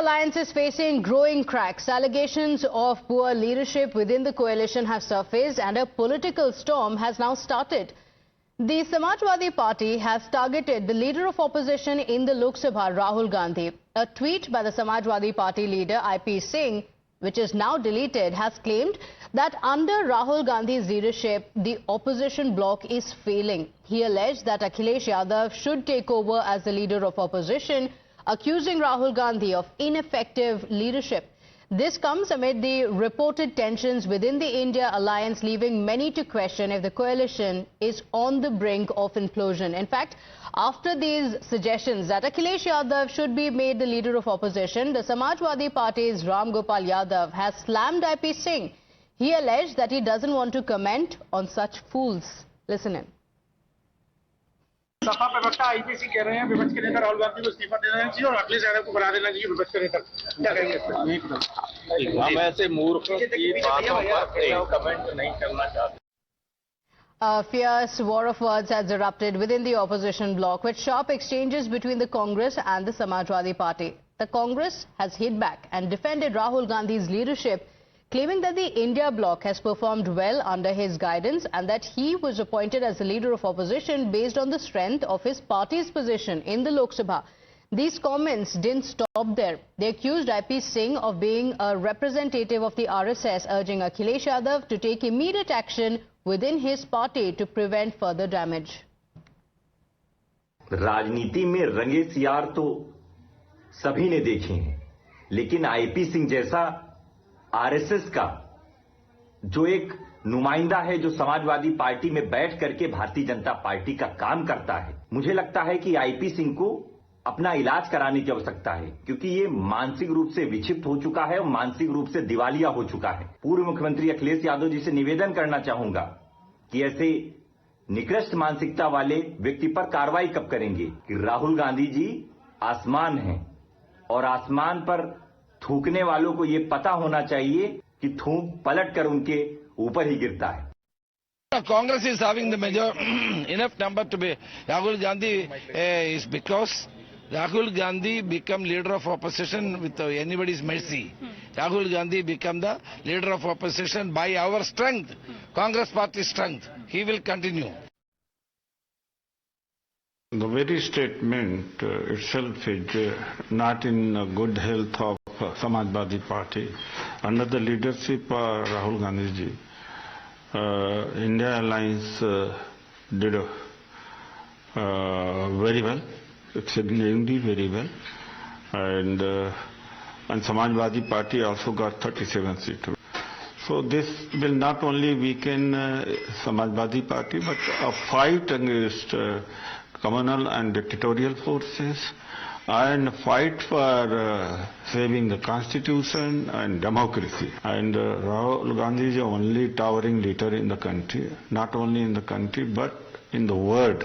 alliance is facing growing cracks. Allegations of poor leadership within the coalition have surfaced and a political storm has now started. The Samajwadi Party has targeted the leader of opposition in the Lok Sabha, Rahul Gandhi. A tweet by the Samajwadi Party leader IP Singh, which is now deleted, has claimed that under Rahul Gandhi's leadership, the opposition bloc is failing. He alleged that Akhilesh Yadav should take over as the leader of opposition, accusing Rahul Gandhi of ineffective leadership. This comes amid the reported tensions within the India alliance, leaving many to question if the coalition is on the brink of implosion. In fact, after these suggestions that Akhilesh Yadav should be made the leader of opposition, the Samajwadi Party's Ram Gopal Yadav has slammed IP Singh. He alleged that he doesn't want to comment on such fools. Listen in. Sapa प्रवक्ता IPC कह रहे हैं विपक्ष के नेता राहुल गांधी को इस्तीफा देना चाहिए और अखिलेश यादव को बना देना चाहिए विपक्ष के नेता। क्या कहेंगे इस पर? हम ऐसे मूर्ख की बातों पर कमेंट नहीं करना चाहते। A fierce war of words has erupted within the opposition bloc, with sharp exchanges between the Congress and the Samajwadi Party. The Congress has hit back and defended Rahul Gandhi's leadership, claiming that the India bloc has performed well under his guidance and that he was appointed as the leader of opposition based on the strength of his party's position in the Lok Sabha. These comments didn't stop there. They accused IP Singh of being a representative of the RSS, urging Akhilesh Yadav to take immediate action within his party to prevent further damage. राजनीति में रंगे सियार तो सभी ने देखे हैं, लेकिन IP Singh जैसा आरएसएस का जो एक नुमाइंदा है, जो समाजवादी पार्टी में बैठ करके भारतीय जनता पार्टी का काम करता है, मुझे लगता है कि आईपी सिंह को अपना इलाज कराने की आवश्यकता है, क्योंकि ये मानसिक रूप से विक्षिप्त हो चुका है और मानसिक रूप से दिवालिया हो चुका है। पूर्व मुख्यमंत्री अखिलेश यादव जी से निवेदन करना चाहूंगा कि ऐसे निकृष्ट मानसिकता वाले व्यक्ति पर कार्रवाई कब करेंगे कि राहुल गांधी जी आसमान हैं और आसमान पर थूकने वालों को ये पता होना चाहिए कि थूक पलट कर उनके ऊपर ही गिरता है। Congress is having the major enough number to be Rahul Gandhi is because Rahul Gandhi become leader of opposition with anybody's mercy. Rahul Gandhi become the leader of opposition by our strength, Congress party strength. He will continue. The very statement itself is not in good health of Samajwadi Party. Under the leadership of Rahul Gandhi ji, India Alliance did very well, exceedingly very well, and Samajwadi Party also got 37 seats. So this will not only weaken Samajwadi Party, but a fight against communal and dictatorial forces, and fight for saving the constitution and democracy. And Rahul Gandhi is the only towering leader in the country, not only in the country but in the world.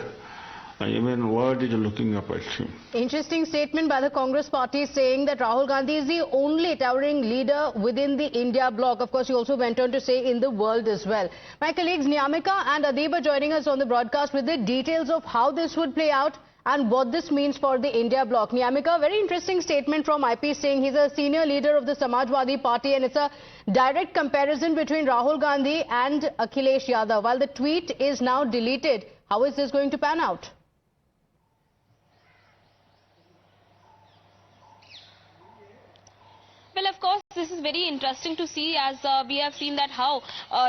Even the world is looking up at him. Interesting statement by the Congress party saying that Rahul Gandhi is the only towering leader within the India bloc. Of course, he also went on to say in the world as well. My colleagues Niyamika and Adib are joining us on the broadcast with the details of how this would play out and what this means for the India bloc. Niyamika, very interesting statement from IP Singh. He's a senior leader of the Samajwadi Party and it's a direct comparison between Rahul Gandhi and Akhilesh Yadav. While the tweet is now deleted, how is this going to pan out? Well, of course, this is very interesting to see, as we have seen that how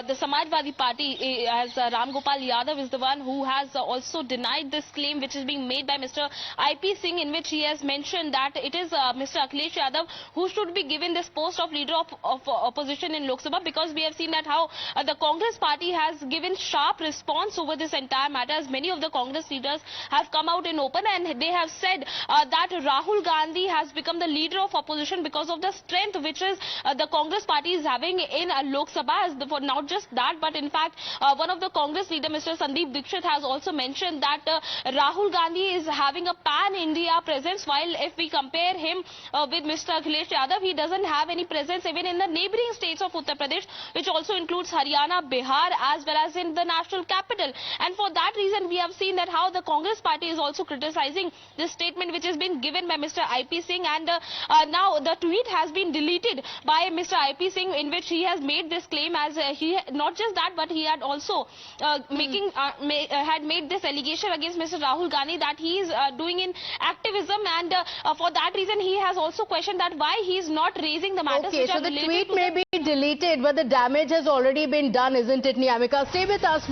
the Samajwadi Party, as Ram Gopal Yadav is the one who has also denied this claim which is being made by Mr. IP Singh, in which he has mentioned that it is Mr. Akhilesh Yadav who should be given this post of leader of opposition in Lok Sabha, because we have seen that how the Congress party has given sharp response over this entire matter, as many of the Congress leaders have come out in open and they have said that Rahul Gandhi has become the leader of opposition because of the strength which is the Congress party is having in Lok Sabha. For not just that, but in fact, one of the Congress leader, Mr. Sandeep Dixit, has also mentioned that Rahul Gandhi is having a pan-India presence, while if we compare him with Mr. Akhilesh Yadav, he doesn't have any presence even in the neighboring states of Uttar Pradesh, which also includes Haryana, Bihar, as well as in the national capital. And for that reason, we have seen that how the Congress party is also criticizing this statement which has been given by Mr. IP Singh, and now the tweet has been deleted by Mr. IP Singh, in which he has made this claim, as he not just that, but he had also had made this allegation against Mr. Rahul Gandhi that he is doing in activism, and for that reason he has also questioned that why he is not raising the matters Okay, which so are the related tweet to may be deleted, but the damage has already been done, isn't it, Niyamika? Stay with us.